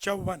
54।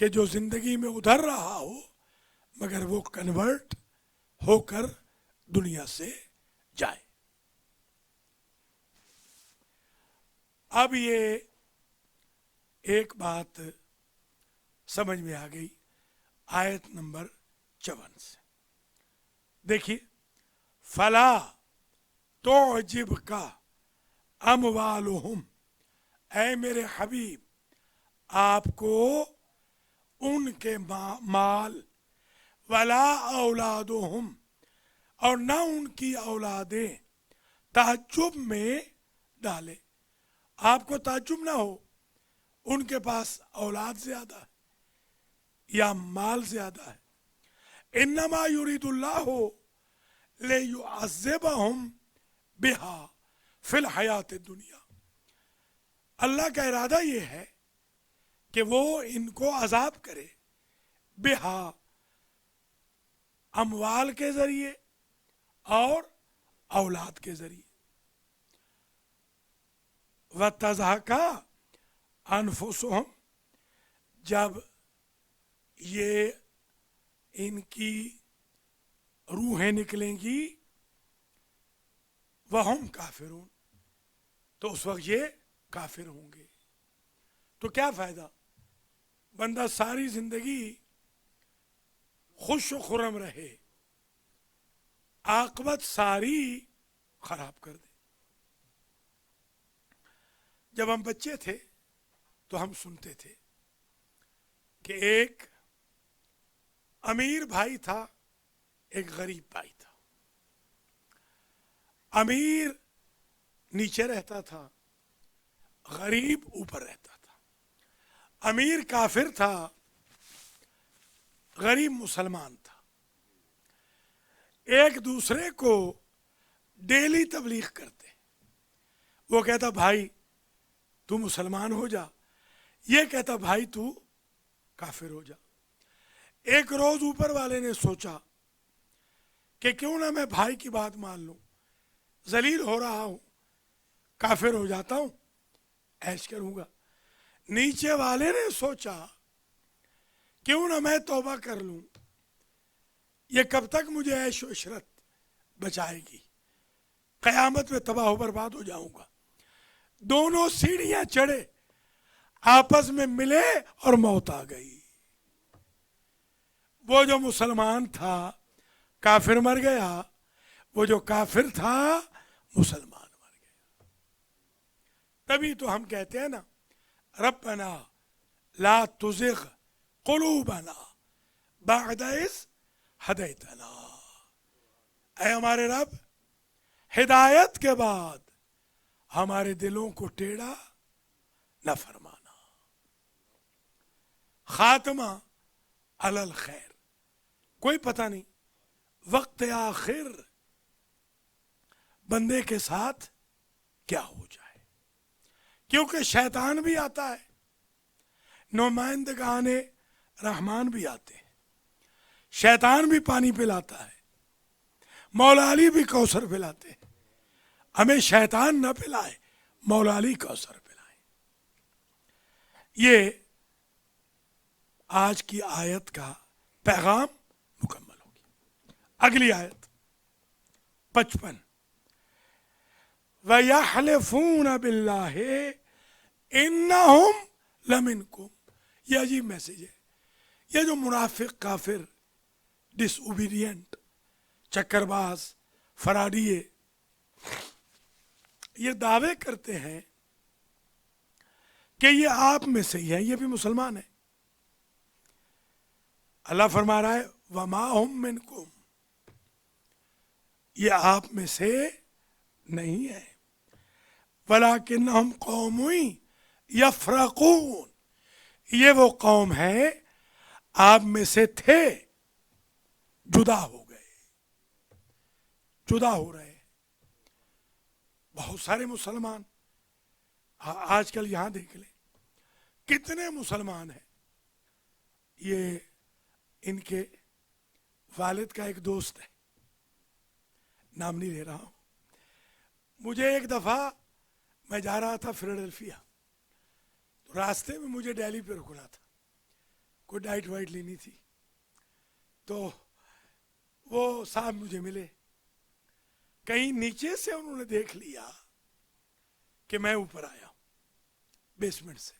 کہ جو زندگی میں ادھر رہا ہو مگر وہ کنورٹ ہو کر دنیا سے جائے. اب یہ ایک بات سمجھ میں آ گئی آیت نمبر 54 سے. دیکھیے فلا تعجبک اموالہم، اے میرے حبیب آپ کو ان کے مال، ولا اولادہم اور نہ ان کی اولادیں تعجب میں ڈالے. آپ کو تعجب نہ ہو ان کے پاس اولاد زیادہ ہے یا مال زیادہ ہے. انما یرید اللہ لیعذبہم بہا فی الحیات الدنیا، اللہ کا ارادہ یہ ہے کہ وہ ان کو عذاب کرے بہا اموال کے ذریعے اور اولاد کے ذریعے. وَتَزْهَقَ أَنفُسُهُمْ، جب یہ ان کی روحیں نکلیں گی، وَهُمْ کافرون، تو اس وقت یہ کافر ہوں گے. تو کیا فائدہ؟ بندہ ساری زندگی خوش و خرم رہے، عاقبت ساری خراب کر دے. جب ہم بچے تھے تو ہم سنتے تھے کہ ایک امیر بھائی تھا، ایک غریب بھائی تھا. امیر نیچے رہتا تھا، غریب اوپر رہتا تھا. امیر کافر تھا، غریب مسلمان تھا. ایک دوسرے کو ڈیلی تبلیغ کرتے. وہ کہتا بھائی تو مسلمان ہو جا، یہ کہتا بھائی تو کافر ہو جا. ایک روز اوپر والے نے سوچا کہ کیوں نہ میں بھائی کی بات مان لوں، ذلیل ہو رہا ہوں، کافر ہو جاتا ہوں، عیش کروں گا. نیچے والے نے سوچا کیوں نہ میں توبہ کر لوں، یہ کب تک مجھے عیش و عشرت بچائے گی، قیامت میں تباہ و برباد ہو جاؤں گا. دونوں سیڑھیاں چڑھے، آپس میں ملے اور موت آ گئی. وہ جو مسلمان تھا کافر مر گیا، وہ جو کافر تھا مسلمان مر گیا. تبھی تو ہم کہتے ہیں نا ربنا لا تزغ قلوبنا بعد اذ ہدیتنا، اے ہمارے رب ہدایت کے بعد ہمارے دلوں کو ٹیڑھا نہ فرمانا. خاتمہ علی الخیر، کوئی پتہ نہیں وقت آخر بندے کے ساتھ کیا ہو جائے، کیونکہ شیطان بھی آتا ہے، نمائندگان رحمان بھی آتے ہیں. شیطان بھی پانی پلاتا ہے، مولا علی بھی کوثر پلاتے ہیں. ہمیں شیطان نہ پلائے، مولا علی کوثر پلائے. یہ آج کی آیت کا پیغام مکمل ہوگی. اگلی آیت 55، وَيَحْلِفُونَ بِاللَّهِ إِنَّهُمْ لَمِنْكُمْ. یہ عجیب میسیج ہے. یہ جو منافق، کافر، ڈس اوبیڈینٹ، چکر باز، فراڈیے یہ دعوے کرتے ہیں کہ یہ آپ میں سے ہی ہے، یہ بھی مسلمان ہے. اللہ فرما رہا ہے وَمَا هُمْ مِنْكُمْ، یہ آپ میں سے نہیں ہے. وَلَكِنَّهُمْ قَوْمٌ يَفْرَقُونَ، یہ وہ قوم ہے آپ میں سے تھے، جدا ہو گئے، جدا ہو رہے. بہت سارے مسلمان آج کل یہاں دیکھ لیں کتنے مسلمان ہیں. یہ ان کے والد کا ایک دوست ہے، نام نہیں لے رہا ہوں. مجھے ایک دفعہ میں جا رہا تھا فیلاڈلفیا، تو راستے میں مجھے ڈیلی پہ رکنا تھا. کوئی ڈائٹ وائٹ لینی تھی، تو وہ صاحب مجھے ملے، کہیں نیچے سے انہوں نے دیکھ لیا کہ میں اوپر آیا بیسمنٹ سے،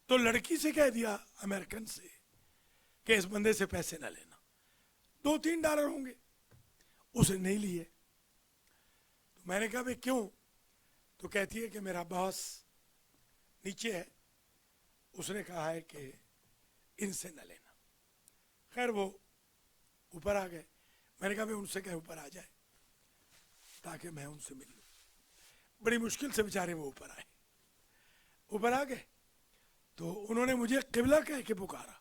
تو لڑکی سے کہہ دیا امریکن سے کہ اس بندے سے پیسے نہ لینا، $2-3 ہوں گے، اسے نہیں لیے۔ تو میں نے کہا بھئی کیوں؟ تو کہتی ہے کہ میرا باس نیچے ہے، اس نے کہا ہے کہ ان سے نہ لینا۔ خیر وہ اوپر آ گئے، میں نے کہا بھئی ان سے کہ اوپر آ جائے تاکہ میں ان سے مل لوں۔ بڑی مشکل سے بیچارے وہ اوپر آئے، اوپر آ گئے تو انہوں نے مجھے قبلہ کہہ کے پکارا۔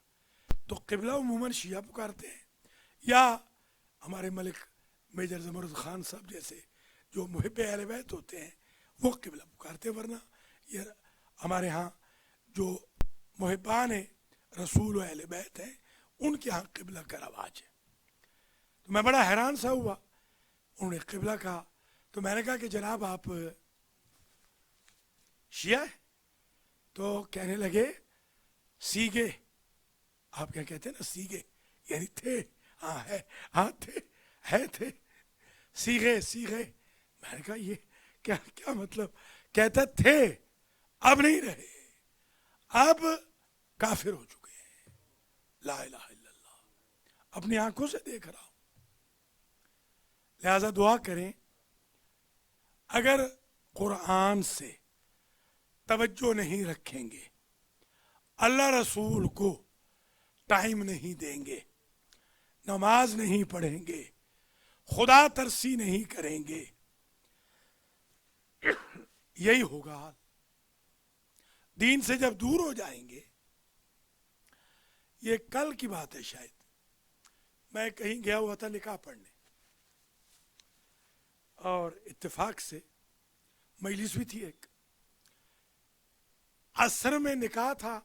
تو قبلہ عموماً شیعہ پکارتے ہیں، یا ہمارے ملک میجر زمرد خان صاحب جیسے جو محب اہل بیت ہوتے ہیں وہ قبلہ پکارتے ہیں، ورنہ یہ ہمارے ہاں جو محبان رسول و اہل بیت ہیں ان کے ہاں قبلہ کا رواج ہے۔ تو میں بڑا حیران سا ہوا، انہوں نے قبلہ کہا، تو میں نے کہا کہ جناب آپ شیعہ ہیں؟ تو کہنے لگے سیگے، آپ کیا کہتے ہیں نا سیگے، یعنی تھے، ہاں ہے، ہاں تھے سیگے سیگے۔ میں نے کہا یہ کیا مطلب؟ کہتا تھے اب نہیں رہے، اب کافر ہو چکے ہیں، لا الہ الا اللہ، اپنی آنکھوں سے دیکھ رہا ہوں۔ لہذا دعا کریں، اگر قرآن سے توجہ نہیں رکھیں گے، اللہ رسول کو ٹائم نہیں دیں گے، نماز نہیں پڑھیں گے، خدا ترسی نہیں کریں گے، یہی ہوگا حال۔ دین سے جب دور ہو جائیں گے، یہ کل کی بات ہے، شاید میں کہیں گیا ہوا تھا نکاح پڑھنے، اور اتفاق سے مجلس بھی تھی ایک، عصر میں نکاح تھا،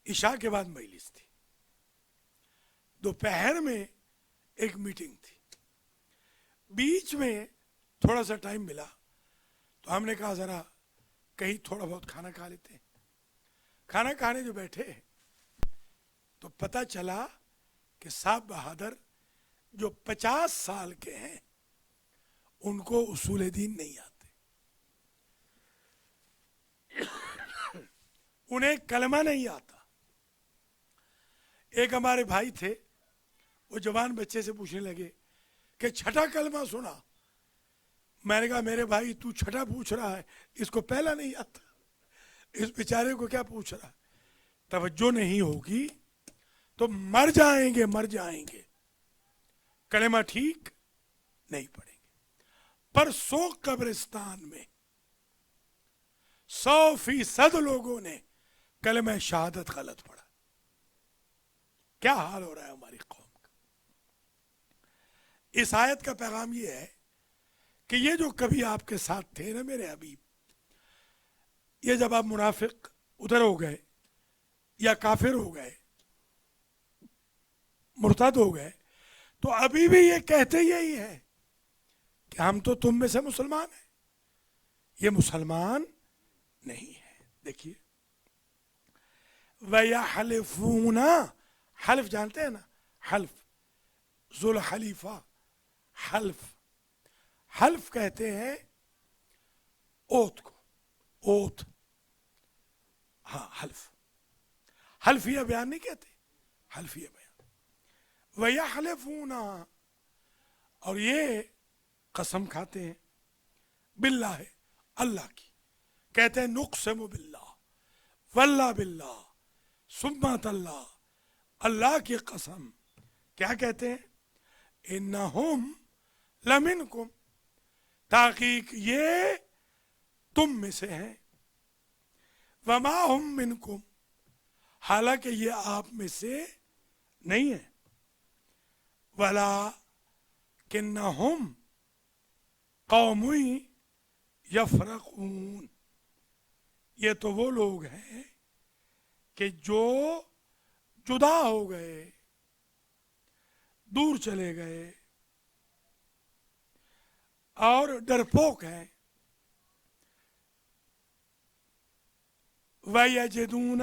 عشاء کے بعد مجلس تھی، دوپہر میں ایک میٹنگ تھی، بیچ میں تھوڑا سا ٹائم ملا تو ہم نے کہا ذرا کہیں تھوڑا بہت کھانا کھا لیتے ہیں۔ کھانا کھانے جو بیٹھے تو پتہ چلا کہ صاحب بہادر جو 50 سال کے ہیں ان کو اصول دین نہیں آتے، انہیں کلمہ نہیں آتا۔ ایک ہمارے بھائی تھے، وہ جوان بچے سے پوچھنے لگے کہ چھٹا کلمہ سنا؟ میں نے کہا میرے بھائی تو چھٹا پوچھ رہا ہے، اس کو پہلا نہیں آتا، اس بیچارے کو کیا پوچھ رہا ہے؟ توجہ نہیں ہوگی تو مر جائیں گے، کلمہ ٹھیک نہیں پڑیں گے۔ پرسوں قبرستان میں 100% لوگوں نے کلمہ شہادت غلط پڑھا۔ کیا حال ہو رہا ہے ہماری قوم کا؟ اس آیت کا پیغام یہ ہے کہ یہ جو کبھی آپ کے ساتھ تھے نا میرے حبیب، یہ جب آپ منافق ادھر ہو گئے یا کافر ہو گئے، مرتد ہو گئے، تو ابھی بھی یہ کہتے یہی ہے کہ ہم تو تم میں سے مسلمان ہیں، یہ مسلمان نہیں ہے۔ دیکھیے وَيَحْلِفُونَ، حلف جانتے ہیں نا، حلف ذو الحلیفہ، حلف کہتے ہیں اوت کو، اوت، ہاں حلفیہ بیان نہیں کہتے، حلفیہ بیان۔ وَيَحْلِفُونَ، اور یہ قسم کھاتے ہیں، باللہ، اللہ کی، کہتے ہیں نقسم باللہ، واللہ باللہ، سمت اللہ، اللہ کی قسم، کیا کہتے ہیں؟ انہم لمنکم، تحقیق یہ تم میں سے ہیں، وما ہم منکم، حالانکہ یہ آپ میں سے نہیں ہے، ولکنہم قوم یفرقون، یہ تو وہ لوگ ہیں کہ جو جدا ہو گئے، دور چلے گئے اور ڈرپوک ہیں۔ وَيَجِدُونَ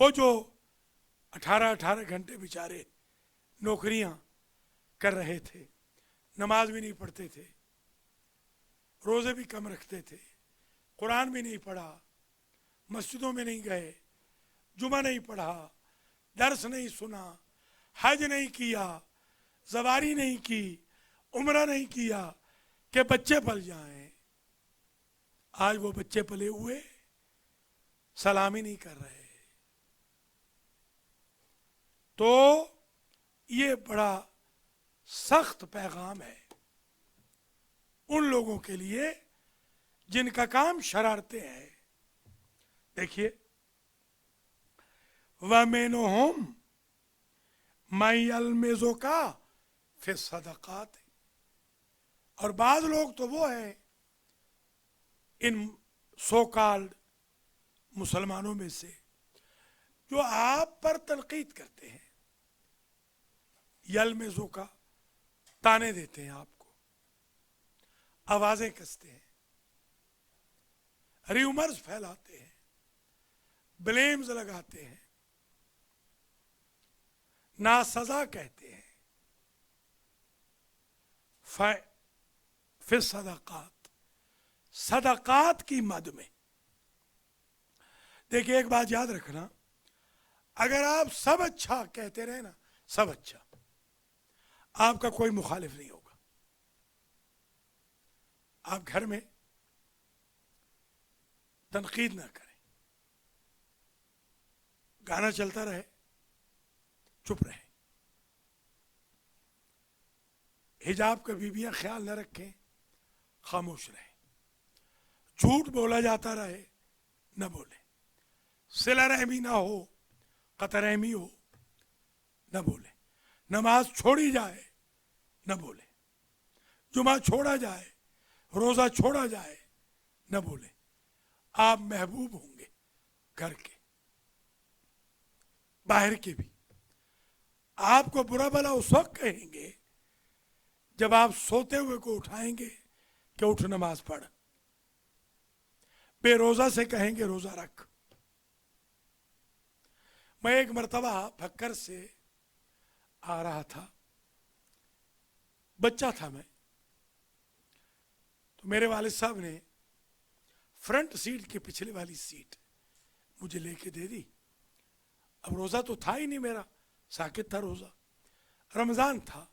وہ جو 18 گھنٹے بیچارے نوکریاں کر رہے تھے، نماز بھی نہیں پڑھتے تھے، روزے بھی کم رکھتے تھے، قرآن بھی نہیں پڑھا، مسجدوں میں نہیں گئے، جمعہ نہیں پڑھا، درس نہیں سنا، حج نہیں کیا، زواری نہیں کی، عمرہ نہیں کیا کہ بچے پل جائیں، آج وہ بچے پلے ہوئے سلامی نہیں کر رہے. تو یہ بڑا سخت پیغام ہے ان لوگوں کے لیے جن کا کام شرارتیں ہیں. دیکھیے وَمِنْهُمْ مَن يَلْمِزُكَ فِي الصَّدَقَاتِ، اور بعض لوگ تو وہ ہیں ان سو کالڈ مسلمانوں میں سے جو آپ پر تنقید کرتے ہیں. یلمزوکا تانے دیتے ہیں، آپ کو آوازیں کستے ہیں، ریومرز پھیلاتے ہیں، بلیمز لگاتے ہیں، ناسزا کہتے ہیں. فی الصدقات، صدقات کی مد میں. دیکھیے ایک بات یاد رکھنا، اگر آپ سب اچھا کہتے رہے نا، سب اچھا، آپ کا کوئی مخالف نہیں ہوگا. آپ گھر میں تنقید نہ کریں، گانا چلتا رہے چپ رہیں، حجاب کا بیویاں خیال نہ رکھیں خاموش رہیں، جھوٹ بولا جاتا رہے نہ بولیں، صلہ رحمی نہ ہو، قطع رحمی ہو نہ بولیں، نماز چھوڑی جائے نہ بولیں، جمعہ چھوڑا جائے، روزہ چھوڑا جائے نہ بولیں. آپ محبوب ہوں گے گھر کے، باہر کے بھی. آپ کو برا بھلا اس وقت کہیں گے جب آپ سوتے ہوئے کو اٹھائیں گے کہ اٹھ نماز پڑھ، بے روزہ سے کہیں گے روزہ رکھ. میں ایک مرتبہ بھکر سے آ رہا تھا، بچہ تھا میں، تو میرے والد صاحب نے فرنٹ سیٹ کی پچھلے والی سیٹ مجھے لے کے دے دی. اب روزہ تو تھا ہی نہیں میرا، ساکت تھا روزہ، رمضان تھا،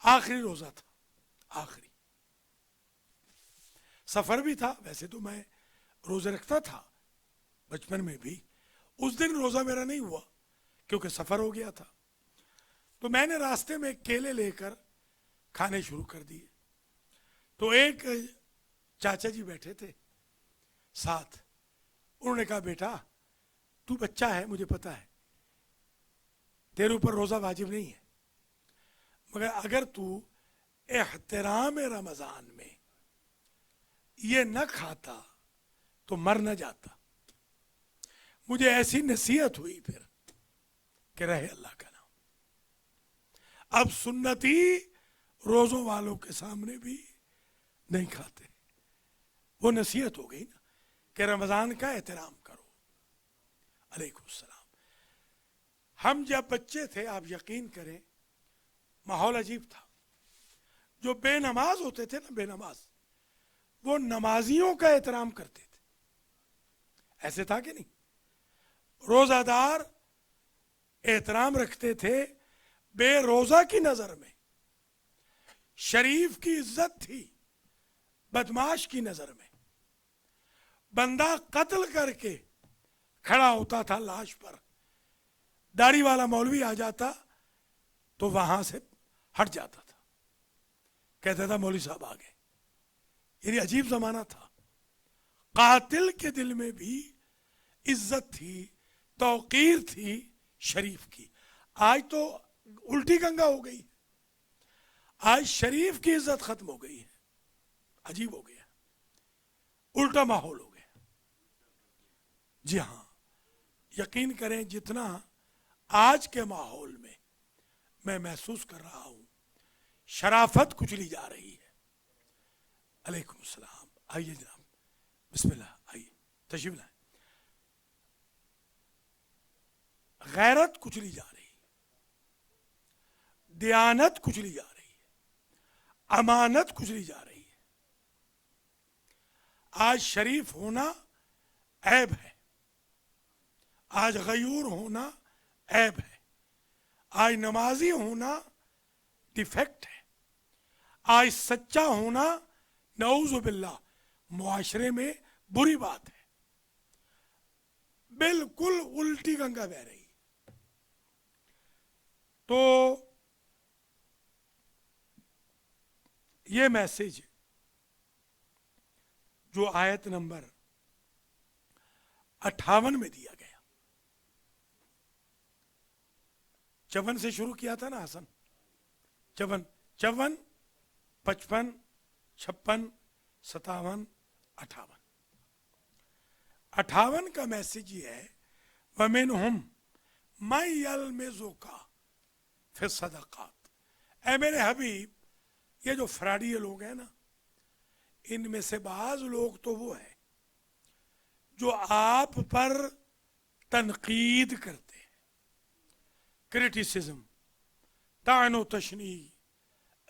آخری روزہ تھا، آخری سفر بھی تھا. ویسے تو میں روزے رکھتا تھا بچپن میں بھی، اس دن روزہ میرا نہیں ہوا کیونکہ سفر ہو گیا تھا. تو میں نے راستے میں کیلے لے کر کھانے شروع کر دیے. تو ایک چاچا جی بیٹھے تھے ساتھ، انہوں نے کہا بیٹا تو بچہ ہے، مجھے پتا ہے تیرے اوپر روزہ واجب نہیں ہے، مگر اگر تو احترام رمضان میں یہ نہ کھاتا تو مر نہ جاتا. مجھے ایسی نصیحت ہوئی پھر کہ رہے اللہ کا نام. اب سنتی روزوں والوں کے سامنے بھی نہیں کھاتے. وہ نصیحت ہو گئی نا کہ رمضان کا احترام کرو. علیکم السلام. ہم جب بچے تھے آپ یقین کریں ماحول عجیب تھا. جو بے نماز ہوتے تھے نا، بے نماز، وہ نمازیوں کا احترام کرتے تھے. ایسے تھا کہ نہیں؟ روزہ دار احترام رکھتے تھے بے روزہ کی نظر میں. شریف کی عزت تھی بدماش کی نظر میں. بندہ قتل کر کے کھڑا ہوتا تھا لاش پر، داڑھی والا مولوی آ جاتا تو وہاں سے ہٹ جاتا تھا، کہتا تھا مولوی صاحب آ گئے. یعنی عجیب زمانہ تھا. قاتل کے دل میں بھی عزت تھی، توقیر تھی شریف کی. آج تو الٹی گنگا ہو گئی، آج شریف کی عزت ختم ہو گئی ہے. عجیب ہو گیا، الٹا ماحول ہو گیا. جی ہاں، یقین کریں جتنا آج کے ماحول میں محسوس کر رہا ہوں شرافت کچلی جا رہی ہے. علیکم السلام. آئیے جناب، بسم اللہ، آئیے تشریف لائیں. غیرت کچلی جا رہی ہے، دیانت کچلی جا رہی ہے، امانت کچلی جا رہی ہے۔ آج شریف ہونا عیب ہے، آج غیور ہونا عیب ہے، آج نمازی ہونا ڈیفیکٹ ہے، آج سچا ہونا نعوذ باللہ معاشرے میں بری بات ہے، بالکل الٹی گنگا بہ رہی۔ تو یہ میسج جو آیت نمبر 58 میں دیا گیا، 54 سے شروع کیا تھا نا حسن، 54 55 56 57 58 58 کا میسج یہ ہے، وَمِنْهُمْ مَن يَلْمِزُكَ فِي الصَّدَقَاتِ۔ اے میرے حبیب، یہ جو فراڈی لوگ ہیں نا، ان میں سے بعض لوگ تو وہ ہیں جو آپ پر تنقید کرتے ہیں، کریٹیسزم، طعن و تشنیع،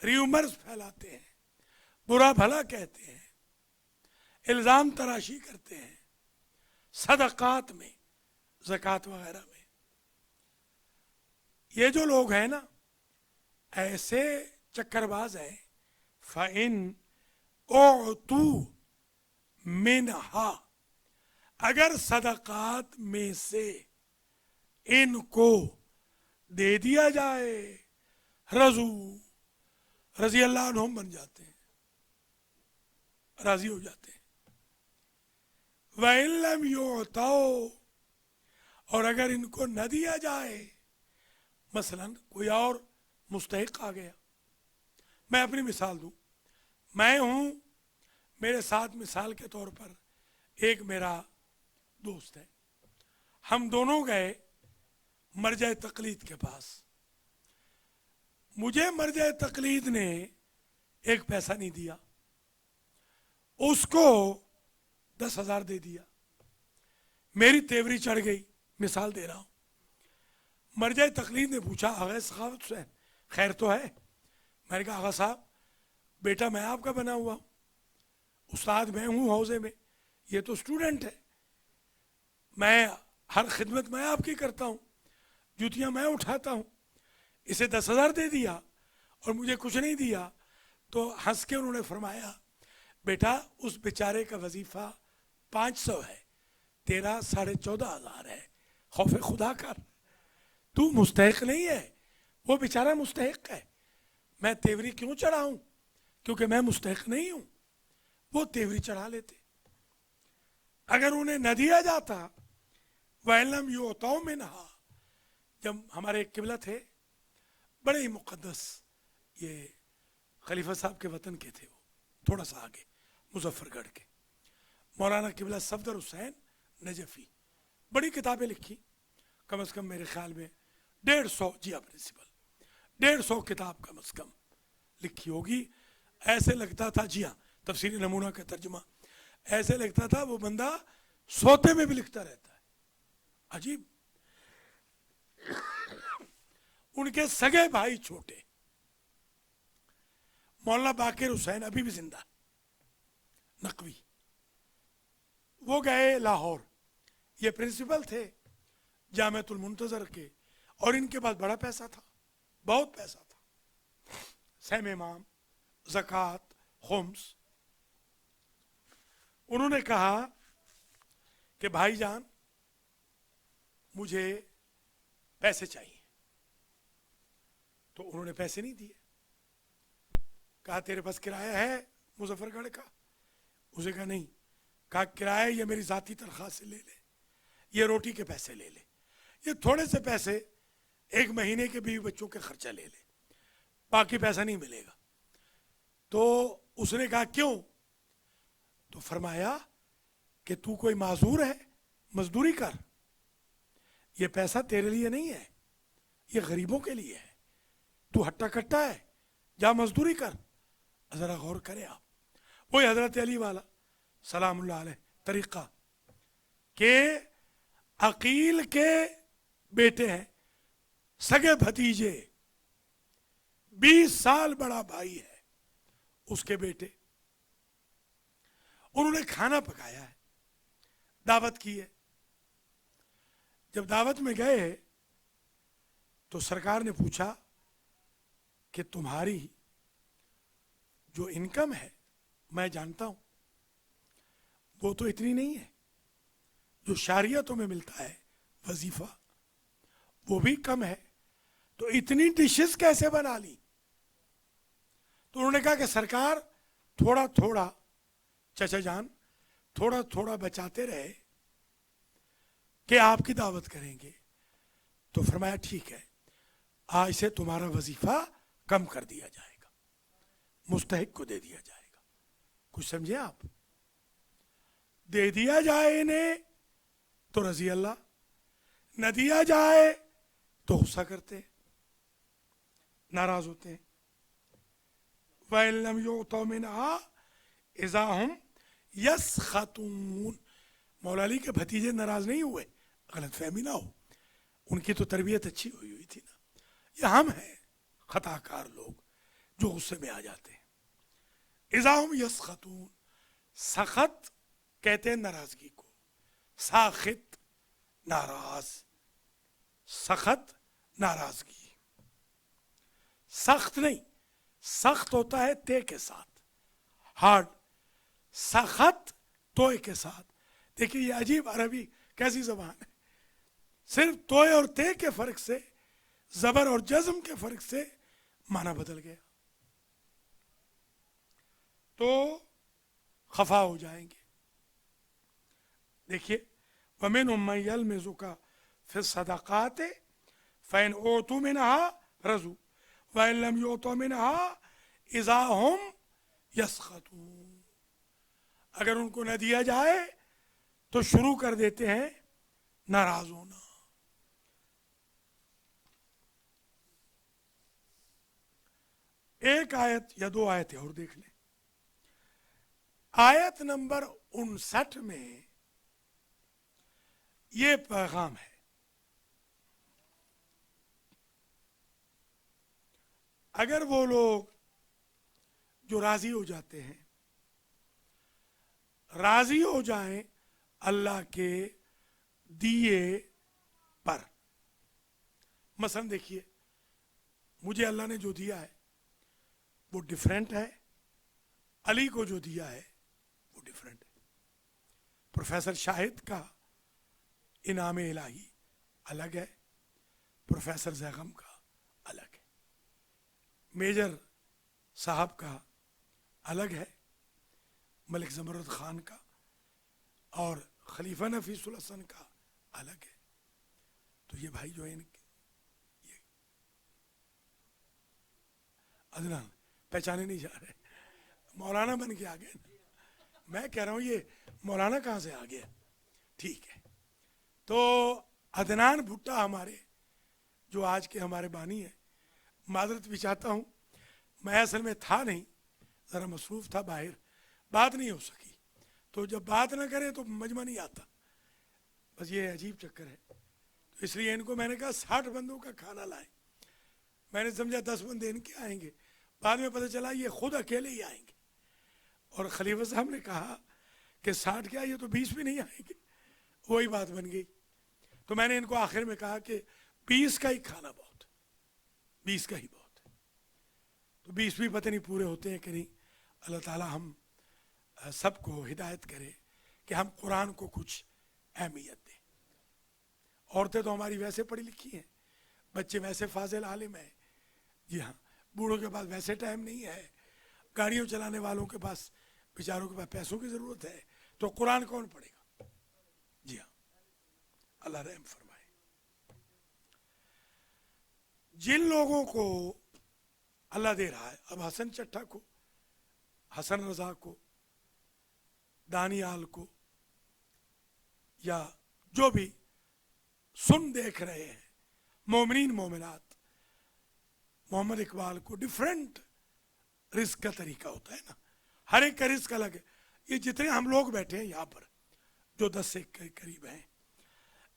ریومرز پھیلاتے ہیں، برا بھلا کہتے ہیں، الزام تراشی کرتے ہیں صدقات میں، زکوٰۃ وغیرہ میں۔ یہ جو لوگ ہیں نا، ایسے چکر باز ہیں، فَإِنْ اُعْطُوا مِنْهَا، اگر صدقات میں سے ان کو دے دیا جائے، رضی اللہ عنہم بن جاتے ہیں، راضی ہو جاتے ہیں۔ وَإِن لَمْ يُعْطَوْا، اور اگر ان کو نہ دیا جائے، مثلا کوئی اور مستحق آ گیا، میں اپنی مثال دوں، میں ہوں، میرے ساتھ مثال کے طور پر ایک میرا دوست ہے، ہم دونوں گئے مرجع تقلید کے پاس، مجھے مرجع تقلید نے ایک پیسہ نہیں دیا، اس کو 10,000 دے دیا، میری تیوری چڑھ گئی، مثال دے رہا ہوں۔ مرجع تقلید نے پوچھا، آغا سخاوت حسین خیر تو ہے؟ میں نے کہا آغا صاحب، بیٹا میں آپ کا بنا ہوا ہوں، استاد میں ہوں حوزے میں، یہ تو اسٹوڈنٹ ہے، میں ہر خدمت میں آپ کی کرتا ہوں، جوتیاں میں اٹھاتا ہوں، اسے 10,000 دے دیا اور مجھے کچھ نہیں دیا۔ تو ہنس کے انہوں نے فرمایا، بیٹا اس بیچارے کا وظیفہ 500 ہے، تیرا 14,500 ہے، خوف خدا کر، تو مستحق نہیں ہے، وہ بیچارہ مستحق ہے، میں تیوری کیوں چڑھاؤں؟ کیونکہ میں مستحق نہیں ہوں، وہ تیوری چڑھا لیتے۔ اگر انہیں نہ دیا جاتا، وَإِن لَمْ يُعْطَوْا مِنْهَا، جب ہمارے ایک قبلہ تھے بڑے ہی مقدس، یہ خلیفہ صاحب کے وطن کے تھے، وہ تھوڑا سا آگے مظفر گڑھ کے، مولانا قبلہ صفدر حسین نجفی، بڑی کتابیں لکھی، کم از کم میرے خیال میں 150، جی ہاں پرنسپل، 150 کتاب کم از کم لکھی ہوگی۔ ایسے لگتا تھا، جی ہاں تفسیر نمونہ کا ترجمہ، ایسے لگتا تھا وہ بندہ سوتے میں بھی لکھتا رہتا ہے، عجیب۔ ان کے سگے بھائی چھوٹے مولانا باقر حسین ابھی بھی زندہ، نقوی، وہ گئے لاہور، یہ پرنسپل تھے جامعۃ المنتظر کے، اور ان کے پاس بڑا پیسہ تھا، بہت پیسہ تھا، سیم امام، زکوٰۃ، خمس۔ انہوں نے کہا کہ بھائی جان مجھے پیسے چاہیے، تو انہوں نے پیسے نہیں دیے، کہا تیرے پاس کرایہ ہے مظفر گڑھ کا؟ اسے کہا نہیں، کہا کرایہ یہ میری ذاتی تنخواہ سے لے لے، یہ روٹی کے پیسے لے لے، یہ تھوڑے سے پیسے ایک مہینے کے بیوی بچوں کے خرچہ لے لے، باقی پیسہ نہیں ملے گا۔ تو اس نے کہا کیوں؟ تو فرمایا کہ تو کوئی معذور ہے، مزدوری کر، یہ پیسہ تیرے لیے نہیں ہے، یہ غریبوں کے لیے ہے، تو ہٹا کٹا ہے، جا مزدوری کر۔ ذرا غور کرے آپ، وہی حضرت علی والا سلام اللہ علیہ طریقہ کہ عقیل کے بیٹے ہیں, سگے بھتیجے, 20 سال بڑا بھائی ہے اس کے بیٹے, انہوں نے کھانا پکایا ہے, دعوت کی ہے. جب دعوت میں گئے تو سرکار نے پوچھا کہ تمہاری جو انکم ہے میں جانتا ہوں وہ تو اتنی نہیں ہے, جو شہریہ تمہیں ملتا ہے وظیفہ وہ بھی کم ہے, تو اتنی ڈشز کیسے بنا لی؟ تو انہوں نے کہا کہ سرکار تھوڑا تھوڑا, چچا جان تھوڑا تھوڑا بچاتے رہے کہ آپ کی دعوت کریں گے. تو فرمایا ٹھیک ہے, آج سے تمہارا وظیفہ کم کر دیا جائے گا, مستحق کو دے دیا جائے گا. کچھ سمجھے آپ؟ دے دیا جائے انہیں تو رضی اللہ, نہ دیا جائے تو غصہ کرتے ہیں, ناراض ہوتے ہیں. وَإِن لَّمْ يُعْطَوْا مِنْهَا إِذَا هُمْ يَسْخَطُونَ. مولا علی کے بھتیجے ناراض نہیں ہوئے, غلط فہمی نہ ہو, ان کی تو تربیت اچھی ہوئی تھی نا. یہ ہم ہیں خطا کار لوگ جو غصے میں آ جاتے ہیں. اذا ہم یسخطون, سخط کہتے ہیں ناراضگی کو, ساخط ناراض, سخط ناراضگی, سخت نہیں, سخت ہوتا ہے تے کے ساتھ, ہارڈ, سخط توئے کے ساتھ. دیکھیے یہ عجیب عربی کیسی زبان ہے, صرف توئے اور تے کے فرق سے, زبر اور جزم کے فرق سے معنی بدل گیا. تو خفا ہو جائیں گے. دیکھیے وَمِنْهُمْ مَنْ يَلْمِزُكَ فِي الصَّدَقَاتِ فَإِنْ أُوتُوا مِنْهَا رَضُوا وَإِنْ لَمْ يُعْطَوْا مِنْهَا إِذَا هُمْ يَسْخَطُونَ. اگر ان کو نہ دیا جائے تو شروع کر دیتے ہیں ناراض ہونا. ایک آیت یا دو آیتیں اور دیکھ لیں. آیت نمبر 59 میں یہ پیغام ہے, اگر وہ لوگ جو راضی ہو جاتے ہیں, راضی ہو جائیں اللہ کے دیے پر. مثلا دیکھیے مجھے اللہ نے جو دیا ہے وہ ڈیفرنٹ ہے, علی کو جو دیا ہے وہ ڈیفرنٹ ہے. پروفیسر شاہد کا انعام الہی الگ ہے, پروفیسر زیغم کا الگ ہے, میجر صاحب کا الگ ہے, ملک زمرد خان کا, اور خلیفہ نفیس الحسن کا الگ ہے. تو یہ بھائی جو ہے یہ عدنان پہچانے نہیں جا رہے, مولانا بن کے آ گئے. میں کہہ رہا ہوں یہ مولانا کہاں سے آ گیا. ٹھیک ہے, تو عدنان بھٹا ہمارے جو آج کے ہمارے بانی ہیں, معذرت بھی چاہتا ہوں, میں اصل میں تھا نہیں, ذرا مصروف تھا باہر, بات نہیں ہو سکی. تو جب بات نہ کریں تو مجمع نہیں آتا, بس یہ عجیب چکر ہے. تو اس لیے ان کو میں نے کہا 60 بندوں کا کھانا لائیں. میں نے سمجھا 10 بندے ان کے آئیں گے, بعد میں پتہ چلا یہ خود اکیلے ہی آئیں گے. اور خلیفہ صاحب نے کہا کہ 60 کیا, یہ تو 20 بھی نہیں آئیں گے. وہی بات بن گئی. تو میں نے ان کو آخر میں کہا کہ 20 کا ہی کھانا بہت, 20 کا ہی بہت ہے. تو 20 بھی پتہ نہیں پورے ہوتے ہیں کہ نہیں. اللہ تعالی ہم سب کو ہدایت کرے کہ ہم قرآن کو کچھ اہمیت دیں. عورتیں تو ہماری ویسے پڑھی لکھی ہیں, بچے ویسے فاضل عالم ہیں, جی ہاں, بوڑھوں کے پاس ویسے ٹائم نہیں ہے, گاڑیوں چلانے والوں کے پاس بیچاروں کے پاس پیسوں کی ضرورت ہے, تو قرآن کون پڑھے گا. جی ہاں, اللہ رحم فرمائے. جن لوگوں کو اللہ دے رہا ہے, اب حسن چٹھا کو, حسن رضا کو, دانیال کو, یا جو بھی سن دیکھ رہے ہیں مومنین مومنات, محمد اقبال کو, ڈیفرنٹ رزق کا طریقہ ہوتا ہے نا, ہر ایک کا رزق الگ ہے. یہ جتنے ہم لوگ بیٹھے ہیں یہاں پر جو 10 سے قریب ہیں,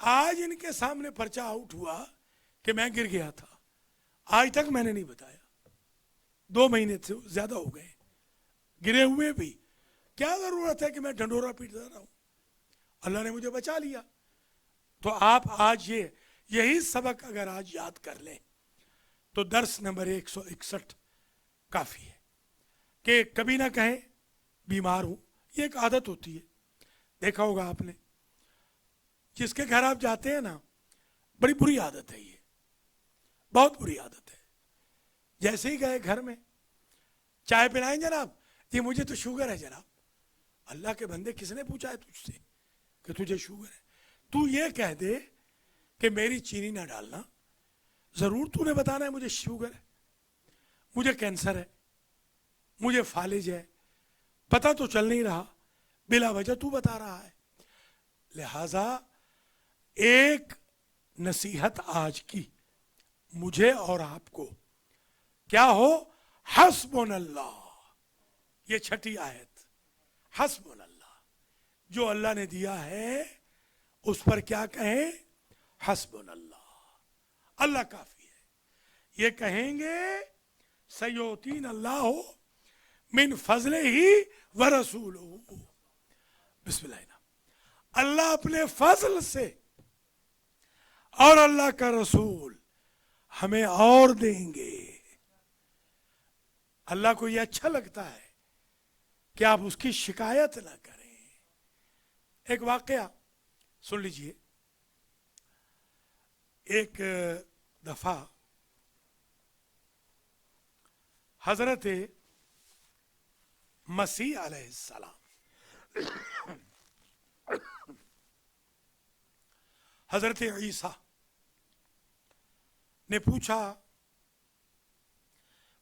آج ان کے سامنے پرچہ آؤٹ ہوا کہ میں گر گیا تھا، آج تک میں نے نہیں بتایا، 2 مہینے سے زیادہ ہو گئے گرے ہوئے بھی، کیا ضرورت ہے کہ میں ڈھنڈورا پیٹتا رہا ہوں، اللہ نے مجھے بچا لیا۔ تو آپ آج یہی سبق اگر آج یاد کر لیں تو درس نمبر 161 کافی ہے، کہ کبھی نہ کہیں بیمار ہوں، یہ ایک عادت ہوتی ہے، دیکھا ہوگا آپ نے، جس کے گھر آپ جاتے ہیں نا، بڑی بری عادت ہے، یہ بہت بری عادت ہے، جیسے ہی گئے گھر میں، چائے پلائیں جناب، یہ مجھے تو شوگر ہے جناب، اللہ کے بندے کس نے پوچھا ہے تجھ سے کہ تجھے شوگر ہے؟ تو یہ کہہ دے کہ میری چینی نہ ڈالنا، ضرور تو نے بتانا ہے مجھے شوگر ہے، مجھے کینسر ہے، مجھے فالج ہے، پتہ تو چل نہیں رہا، بلا وجہ تو بتا رہا ہے۔ لہذا ایک نصیحت آج کی مجھے اور آپ کو کیا ہو، حسبنا اللہ، یہ 6 آیت، حسبنا اللہ، جو اللہ نے دیا ہے اس پر کیا کہیں، حسبنا اللہ، اللہ کافی ہے، یہ کہیں گے سیؤتین اللہ من فضلہ ہی ورسولہ، بسم اللہ، اللہ اپنے فضل سے اور اللہ کا رسول ہمیں اور دیں گے۔ اللہ کو یہ اچھا لگتا ہے کہ آپ اس کی شکایت نہ کریں۔ ایک واقعہ سن لیجئے، ایک دفعہ حضرت مسیح علیہ السلام، حضرت عیسیٰ نے پوچھا،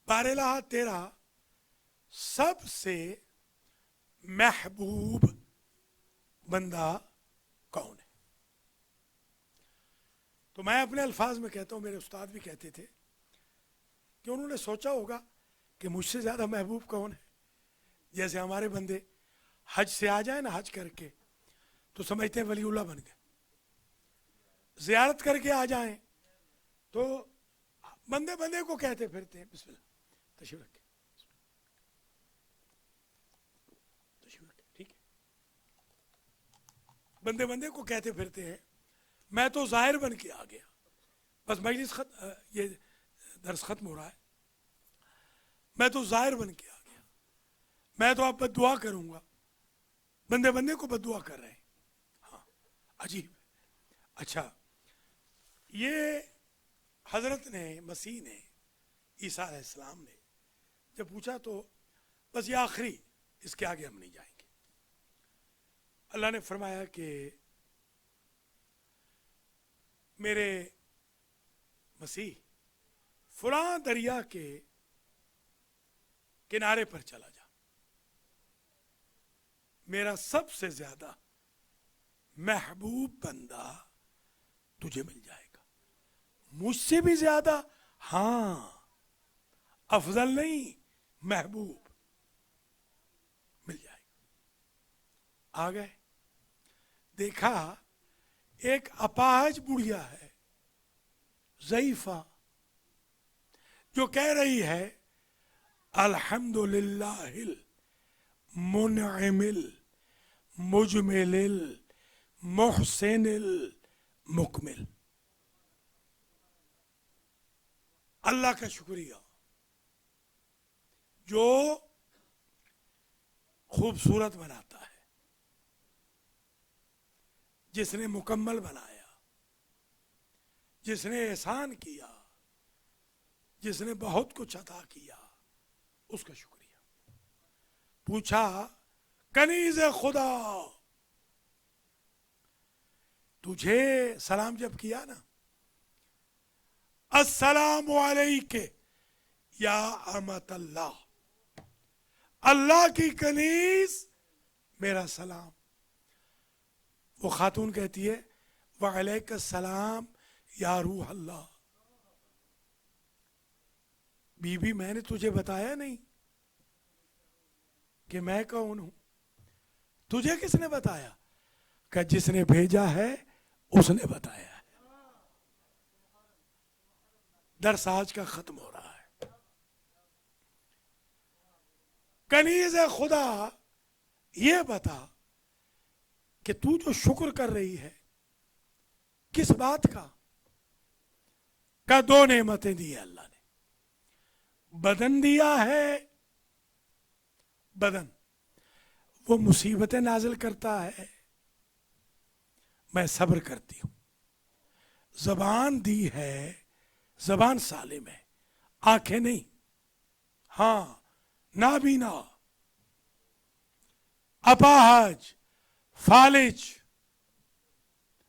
بارالہ تیرا سب سے محبوب بندہ کون ہے؟ تو میں اپنے الفاظ میں کہتا ہوں، میرے استاد بھی کہتے تھے کہ انہوں نے سوچا ہوگا کہ مجھ سے زیادہ محبوب کون ہے۔ جیسے ہمارے بندے حج سے آ جائیں نا، حج کر کے تو سمجھتے ہیں ولی اللہ بن گئے، زیارت کر کے آ جائیں تو بندے بندے کو کہتے پھرتے ہیں، بسم اللہ تشریف رکھیں، تشریف رکھیں، ٹھیک ہے، بندے بندے کو کہتے پھرتے ہیں، میں تو ظاہر بن کے آ گیا، بس مجلس یہ درس ختم ہو رہا ہے، میں تو ظاہر بن کے آ گیا، میں تو آپ بد دعا کروں گا، بندے بندے کو بد دعا کر رہے ہیں، ہاں عجیب۔ اچھا، یہ حضرت نے، مسیح نے، عیسیٰ علیہ السلام نے جب پوچھا تو بس یہ آخری، اس کے آگے ہم نہیں جائیں گے۔ اللہ نے فرمایا کہ میرے مسیح فلاں دریا کے کنارے پر چلا جا، میرا سب سے زیادہ محبوب بندہ تجھے مل جائے گا، مجھ سے بھی زیادہ، ہاں افضل نہیں، محبوب مل جائے گا۔ آ گئے، دیکھا ایک اپاہج بڑھیا ہے، ضعیفہ، جو کہہ رہی ہے الحمدللہ المنعم المجمل المحسن المکمل، اللہ کا شکریہ جو خوبصورت بناتا ہے، جس نے مکمل بنایا، جس نے احسان کیا، جس نے بہت کچھ عطا کیا، اس کا شکریہ۔ پوچھا کنیز خدا، تجھے سلام جب کیا نا، السلام علیک یا امت اللہ، اللہ کی کنیز میرا سلام، وہ خاتون کہتی ہے وعلیک السلام یا روح اللہ، بی بی میں نے تجھے بتایا نہیں کہ میں کون ہوں؟ تجھے کس نے بتایا؟ کہ جس نے بھیجا ہے اس نے بتایا ہے. درس آج کا ختم ہو رہا ہے. کنیز خدا یہ بتا کہ تو جو شکر کر رہی ہے کس بات کا 2 نعمتیں دی ہے اللہ نے. بدن دیا ہے. بدن وہ مصیبتیں نازل کرتا ہے، میں صبر کرتی ہوں. زبان دی ہے، زبان سالم ہے، آنکھیں نہیں. ہاں، نابینا، اپاہج، فالج،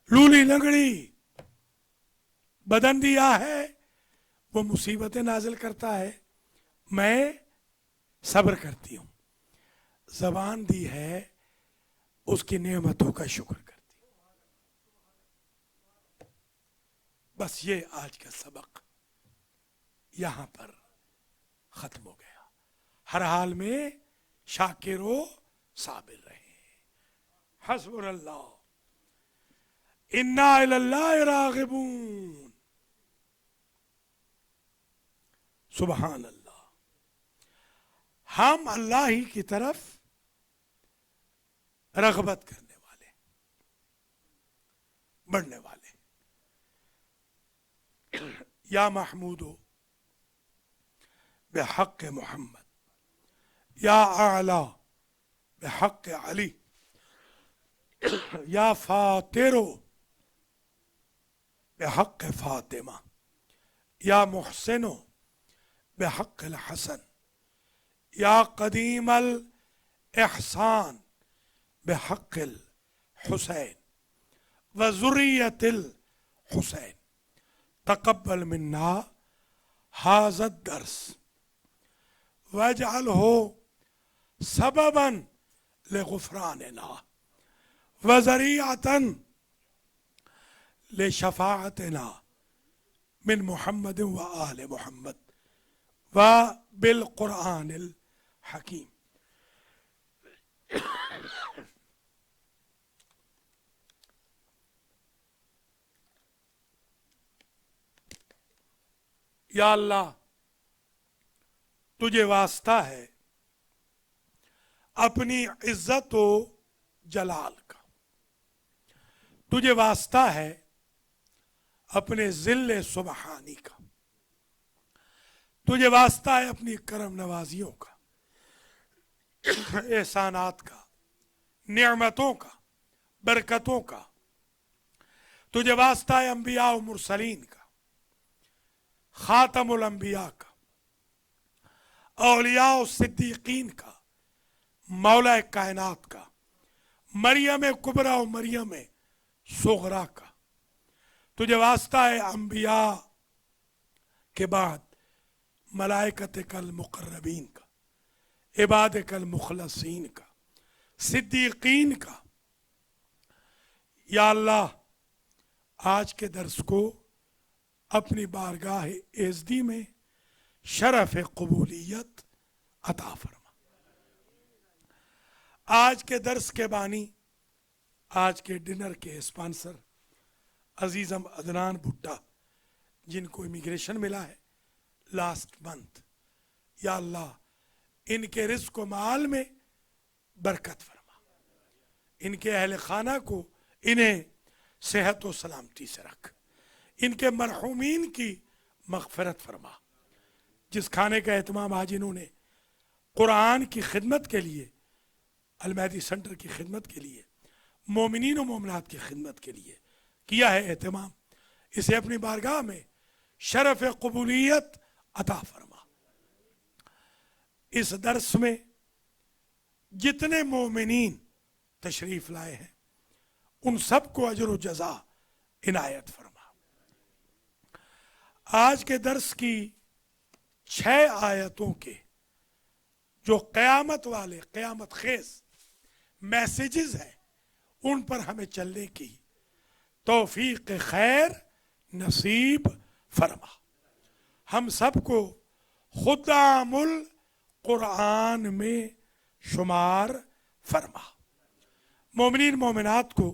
لولی لنگڑی. بدن دیا ہے، وہ مصیبتیں نازل کرتا ہے، میں صبر کرتی ہوں. زبان دی ہے، اس کی نعمتوں کا شکر کرتی ہوں. بس یہ آج کا سبق یہاں پر ختم ہو گیا. ہر حال میں شاکر و صابر رہے. حسبنا اللہ انا الی اللہ راغبون. سبحان اللہ. ہم اللہ ہی کی طرف رغبت کرنے والے، بڑھنے والے. یا محمود بحق محمد، یا اعلی بحق علی، یا فاطر بحق فاطمہ، یا محسن بحق الحسن، یا قدیم الاحسان بحق الحسین وذریۃ الحسین. تقبل منا هذا الدرس واجعله سببا لغفراننا وذریعة لشفاعتنا من محمد وآل محمد وبالقرآن الحکیم. یا اللہ تجھے واسطہ ہے اپنی عزت و جلال کا، تجھے واسطہ ہے اپنے ذل سبحانی کا، تجھے واسطہ ہے اپنی کرم نوازیوں کا، احسانات کا، نعمتوں کا، برکتوں کا. تجھے واسطہ ہے انبیاء و مرسلین کا، خاتم الانبیاء کا، اولیاء و صدیقین کا، مولا کائنات کا، مریم کبریٰ و مریم صغریٰ کا. تجھے واسطہ ہے انبیاء کے بعد ملائکتک المقربین کا، عبادک المخلصین کا، صدیقین کا. یا اللہ آج کے درس کو اپنی بارگاہ عزتی میں شرف قبولیت عطا فرما. آج کے درس کے بانی، آج کے ڈنر کے اسپانسر عزیزم عدنان بھٹا، جن کو امیگریشن ملا ہے لاسٹ منتھ، یا اللہ ان کے رزق و مال میں برکت فرما. ان کے اہل خانہ کو انہیں صحت و سلامتی سے رکھ. ان کے مرحومین کی مغفرت فرما. جس کھانے کا اہتمام آج انہوں نے قرآن کی خدمت کے لیے، المہدی سینٹر کی خدمت کے لیے، مومنین و مومنات کی خدمت کے لیے کیا ہے اہتمام، اسے اپنی بارگاہ میں شرف قبولیت عطا فرما. اس درس میں جتنے مومنین تشریف لائے ہیں ان سب کو اجر و جزا عنایت فرما. آج کے درس کی 6 آیتوں کے جو قیامت والے، قیامت خیز میسیجز ہیں، ان پر ہمیں چلنے کی توفیق خیر نصیب فرما. ہم سب کو خدام القرآن میں شمار فرما. مومنین مومنات کو